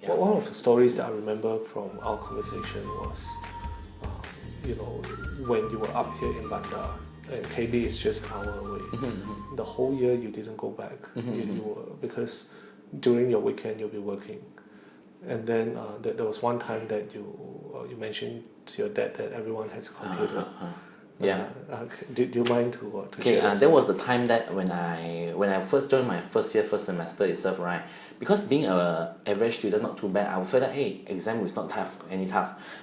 Yeah. One of the stories that I remember from our conversation was, when you were up here in Bandar, and KB is just an hour away. The whole year you didn't go back. You were, because during your weekend you'll be working. And then there was one time that you mentioned to your dad that everyone has a computer. Yeah. Do you mind to Okay, share there was the time that when I first joined my first semester itself, right? Because being a average student, not too bad. I would feel that hey, exam is not tough.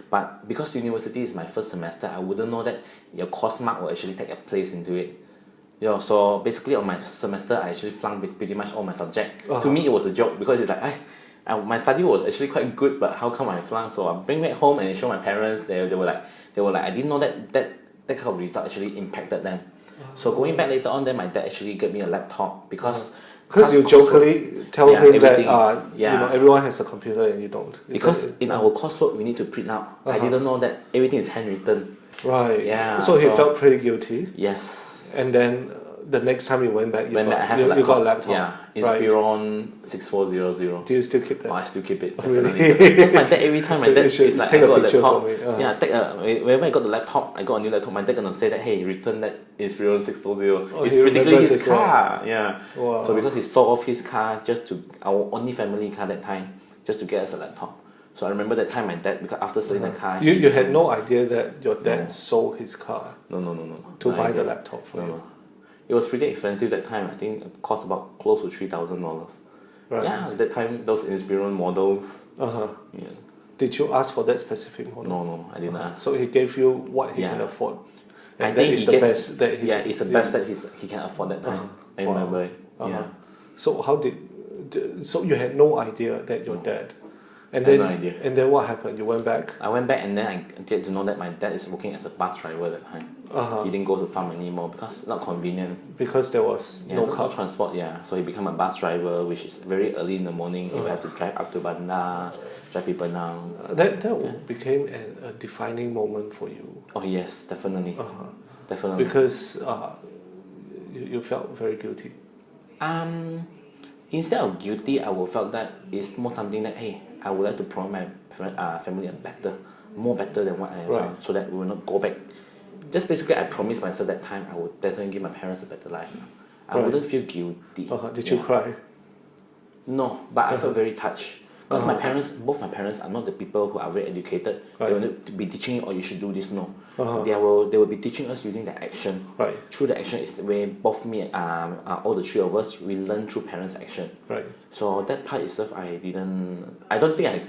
But because university is my first semester, I wouldn't know that your course mark will actually take a place into it. So basically on my semester, I actually flunked pretty much all my subject. To me, it was a joke because it's like my study was actually quite good, but how come I flunked? So I bring back home and show my parents. They were like I didn't know that kind of result actually impacted them. So going back later on, then my dad actually gave me a laptop because you jokingly tell him that everyone has a computer and you don't. Because in our coursework we need to print out. I didn't know that everything is handwritten. Right. Yeah. So he felt pretty guilty. Yes. And then the next time you went back, you got a laptop. Yeah. Inspiron 6400. Do you still keep that? I still keep it. Really? Because my dad, every time my dad is like, take I got a picture laptop. for me. Whenever I got the laptop, I got a new laptop. My dad gonna say that, hey, return that Inspiron 620. It's particularly his car. Yeah. Wow. So because he sold off his car our only family car that time, just to get us a laptop. So I remember that time my dad, because after selling the car, you had no idea that your dad sold his car. No. To buy the laptop for you. It was pretty expensive that time. I think it cost about close to $3,000. Right. Yeah, at that time those Inspiron models. Yeah. Did you ask for that specific model? No, I didn't ask. So he gave you what he can afford. And I think it's the best that he. Yeah, it's the best that he can afford that time. I remember it. Yeah. So so you had no idea that your dad. And I had then, no idea. And then what happened? You went back? I went back and then I get to know that my dad is working as a bus driver at that time. He didn't go to farm anymore because it's not convenient. Because there was no transport, So he became a bus driver, which is very early in the morning. He would have to drive up to Bandar, drive people down. That became a defining moment for you. Oh yes, definitely. Definitely. Because you felt very guilty. Instead of guilty, I would felt that it's more something that, hey, I would like to promote my family more better than what I have found, so that we will not go back. Just basically, I promised myself that time I would definitely give my parents a better life. I wouldn't feel guilty. Did you cry? No, but I felt very touched. Because both my parents are not the people who are very educated. They will not be teaching you, you should do this. No, they will be teaching us using their action. Right. Through the action is where both me and all the three of us, we learn through parents' action. Right. So that part itself, I don't think I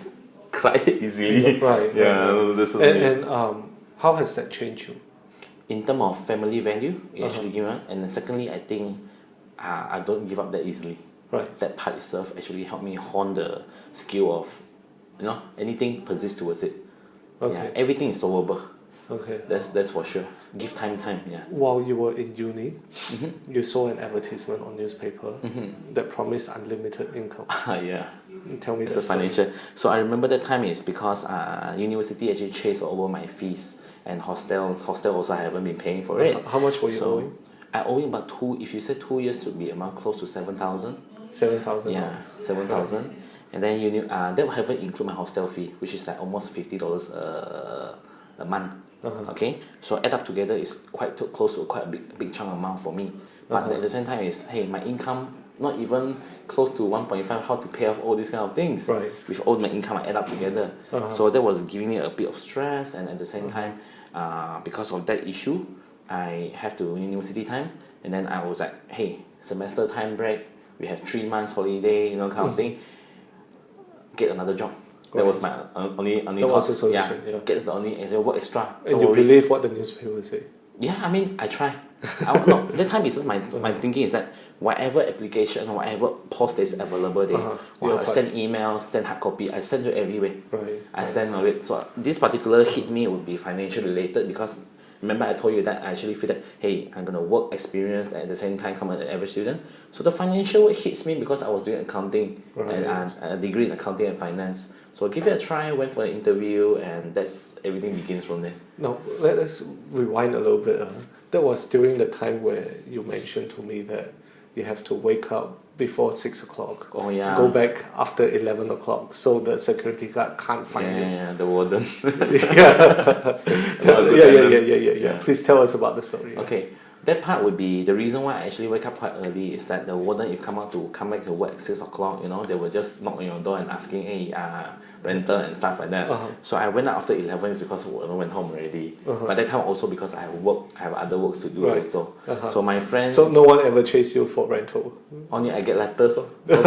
cried easily. Right. And how has that changed you? In terms of family value, it actually given up. And then secondly, I think I don't give up that easily. Right. That part itself actually helped me hone the skill of, anything persist towards it. Okay. Yeah, everything is solvable. Okay. That's for sure. Give time. Yeah. While you were in uni, you saw an advertisement on newspaper that promised unlimited income. Yeah. Tell me it's a financial. So I remember that time is because university actually chased over my fees and hostel also I haven't been paying for it. How much were you owing? I owe about if you say 2 years would be amount close to 7,000. 7,000. Yeah, 7,000. Right. And then that will haven't include my hostel fee, which is like almost $50 a month. Okay, so add up together is quite close to quite a big chunk amount for me. But at the same time is, hey, my income not even close to 1.5, how to pay off all these kind of things. Right. With all my income I add up together. So that was giving me a bit of stress, and at the same time, because of that issue, I have to university time, and then I was like, hey, semester time break, we have 3 months holiday, kind of thing. Get another job. That was my only that was the solution. Yeah. Get the only work extra. And you believe what the newspaper say? Yeah, I mean, I try. No, that time is just my thinking is that whatever application or whatever post is available there, I send emails, send hard copy, I send to everywhere. Right. I send my way. So this particular hit me would be financial related because remember I told you that I actually feel that, hey, I'm going to work experience at the same time come as an average student. So the financial hits me because I was doing accounting and a degree in accounting and finance. So I give it a try, went for an interview, and everything begins from there. Now, let's rewind a little bit. That was during the time where you mentioned to me that you have to wake up before 6 o'clock. Oh yeah. Go back after 11 o'clock, so the security guard can't find you. Yeah, the warden. Yeah. Please tell us about the story. Okay, that part would be the reason why I actually wake up quite early is that the warden, if come back to work 6 o'clock, they will just knock on your door and asking, hey, rental and stuff like that. So I went out after 11 is because I went home already. But that time also because I have other works to do also. So my friend. So no one ever chased you for rental? Only I get letters. That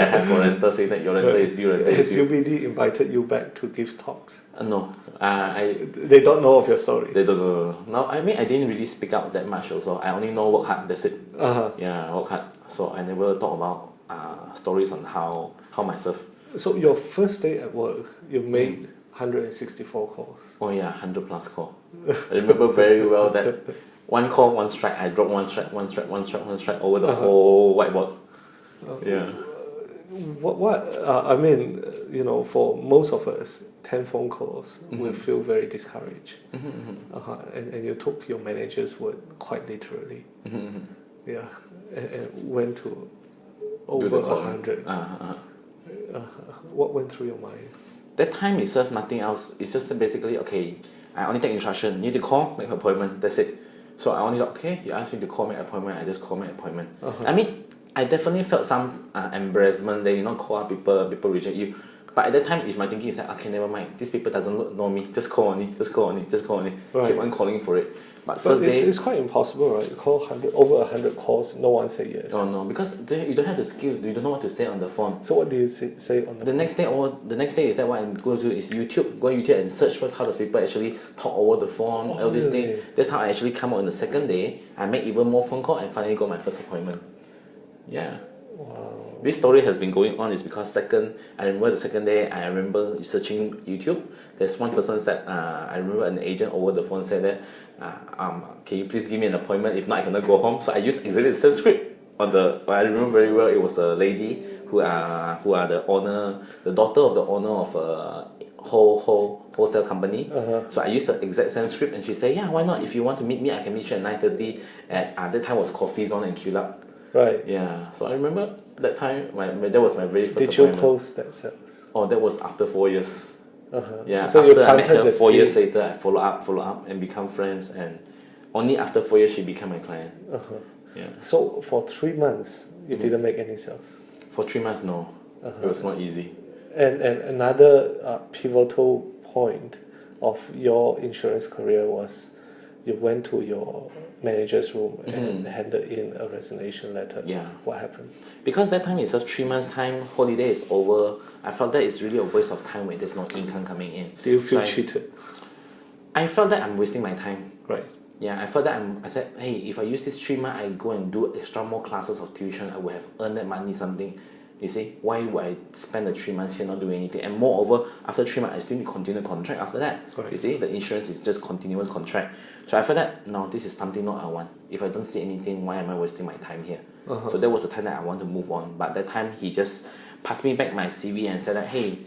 I have for rental saying that your rental is due. Has UBD invited you back to give talks? No. They don't know of your story. They don't know. No, I mean I didn't really speak out that much also. I only know work hard, that's it. Yeah, work hard. So I never talk about stories on how myself. So your first day at work, you made 164 calls. Oh yeah, 100 plus call. I remember very well that one call, one strike. I dropped one strike over the whole whiteboard. Yeah. I mean, for most of us, 10 phone calls will feel very discouraged. And you took your manager's word quite literally. Yeah. And went to over 100. What went through your mind? That time itself, nothing else. It's just basically, okay, I only take instruction. You need to call, make an appointment. That's it. So I only thought, okay, you asked me to call, make an appointment. I just call, make an appointment. I mean, I definitely felt some embarrassment that call up people reject you. But at that time, my thinking is that, okay, never mind. These people doesn't know me. Just call only. Right. Keep on calling for it. But first day, it's quite impossible, right? You call over 100 calls, no one say yes. Oh no, because you don't have the skill. You don't know what to say on the phone. So what do you say on the phone? The next day is that what I'm going to do is YouTube. Go on YouTube and search for how does people actually talk over the phone. All this thing. That's how I actually come out on the second day. I make even more phone call and finally got my first appointment. Yeah. Wow. This story has been going on is because I remember the second day, I remember searching YouTube. There's one person said, I remember an agent over the phone said that, can you please give me an appointment? If not, I cannot go home. So I used exactly the same script. I remember very well, it was a lady who are the owner, the daughter of the owner of a wholesale company. So I used the exact same script and she said, yeah, why not? If you want to meet me, I can meet you at 9:30 at that time was Coffee Zone and Kulap. Right. Yeah. So I remember that time, that was my very first appointment. Did you close that sales? Oh, that was after 4 years. Yeah. So after I met her 4 years later, I follow up and become friends, and only after 4 years she became my client. Yeah. So for 3 months, you didn't make any sales? For 3 months, no. It was not easy. And another pivotal point of your insurance career was you went to your manager's room and handed in a resignation letter. Yeah. What happened? Because that time it's just 3 months time, holiday is over. I felt that it's really a waste of time when there's no income coming in. Do you feel cheated? I felt that I'm wasting my time. Right. Yeah, I felt that I said, hey, if I use this 3 months, I go and do extra more classes of tuition, I would have earned that money something. You see, why would I spend the 3 months here not doing anything? And moreover, after 3 months, I still need to continue contract after that. Right. You see, the insurance is just continuous contract. So I felt that, no, this is something not I want. If I don't see anything, why am I wasting my time here? So that was the time that I want to move on. But that time, he just passed me back my CV and said that, hey,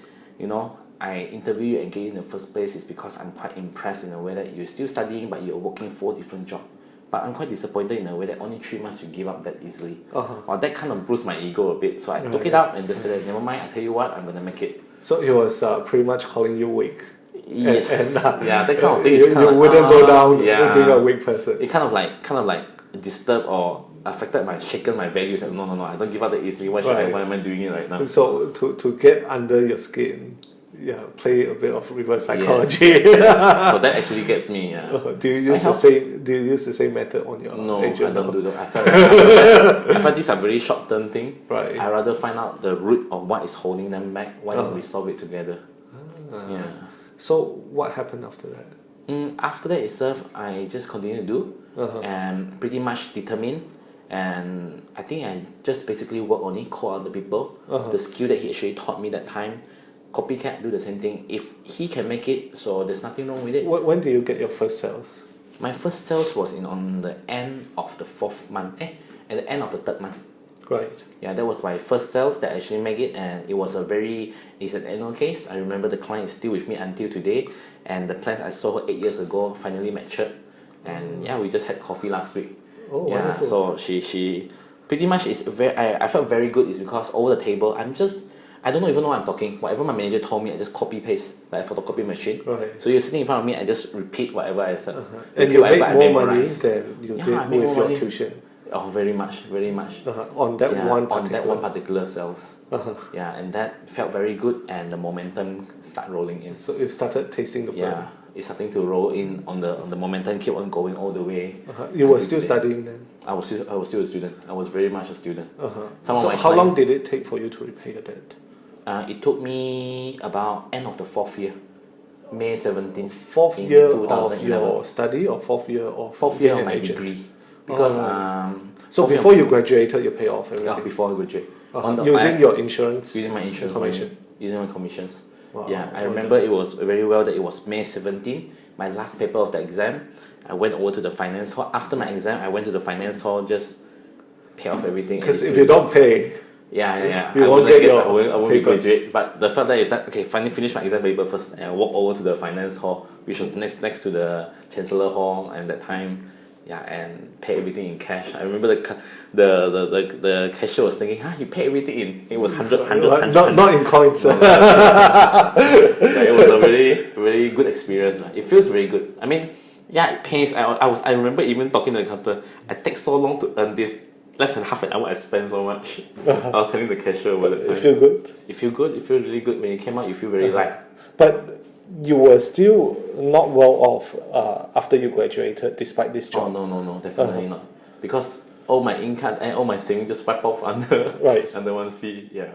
I interviewed you and get you in the first place is because I'm quite impressed in a way that you're still studying, but you're working 4 different jobs. But I'm quite disappointed in a way that only 3 months you give up that easily. Or that kind of bruised my ego a bit. So I took it out and just said, never mind, I tell you what, I'm going to make it. So he was pretty much calling you weak. Yes. And, yeah, that kind of thing is kind you of wouldn't go down being a weak person. It kind of like disturbed or affected shaken my values. Like, no, I don't give up that easily. Why am I doing it right now? So to get under your skin, play a bit of reverse psychology. Yes. So that actually gets me. Do you use the same method on your agent? I don't do that. I felt these are very short term thing. Right. I rather find out the root of what is holding them back. Why don't we solve it together? Yeah. So what happened after that? After that itself, I just continue to do and pretty much determined. And I think I just basically work on it, call out the people. The skill that he actually taught me that time. Copycat, do the same thing. If he can make it, so there's nothing wrong with it. When did you get your first sales? My first sales was on the end of the 4th month. At the end of the 3rd month. Right. Yeah, that was my first sales that actually make it, and it was it's an annual case. I remember the client is still with me until today, and the plans I sold her 8 years ago finally matured. And we just had coffee last week. Oh, yeah, wonderful. so she Pretty much it's very I felt very good is because over the table I don't even know what I'm talking. Whatever my manager told me, I just copy paste like a photocopy machine. Right. So you're sitting in front of me, I just repeat whatever I said. And you make more money than you did I made with more your money. tuition. Oh, very much. On that one on that one particular. particular sales. Yeah, and that felt very good, and the momentum start rolling in. So it started tasting the burn. Yeah, it's starting to roll in on the momentum, keep on going all the way. You were still studying then? I was still a student. I was very much a student. So how long did it take for you to repay your debt? It took me about end of the 4th year, May 17th. Fourth in year 2011. of your study or fourth year of Fourth year of being my an agent? degree. Because so before you graduated, you pay off everything? before I graduate. Using your insurance? Using my insurance commission? money, using my commissions. Wow, Yeah, I remember it was very well that it was May 17, my last paper of the exam. I went over to the finance hall. After my exam, I went to the finance hall, just pay off everything. Because if you don't pay, you won't get your I won't paper. graduate. But the fact that is that, okay, finally finish my exam paper first, and I walk over to the finance hall, which was next to the Chancellor Hall, and that time, and pay everything in cash. I remember the cashier was thinking, you pay everything in. It was 100. Not in coins. It was a very, very good experience. It feels very good. I mean, it pays. I remember even talking to the counter. I take so long to earn this. Less than half an hour I spent so much. I was telling the cashier about it. You feel good? You feel good. You feel really good. When you came out, you feel very light. But you were still not well off after you graduated, despite this job. Oh no, definitely not. Because all my income and all my savings just wipe off under Right. under one fee. Yeah.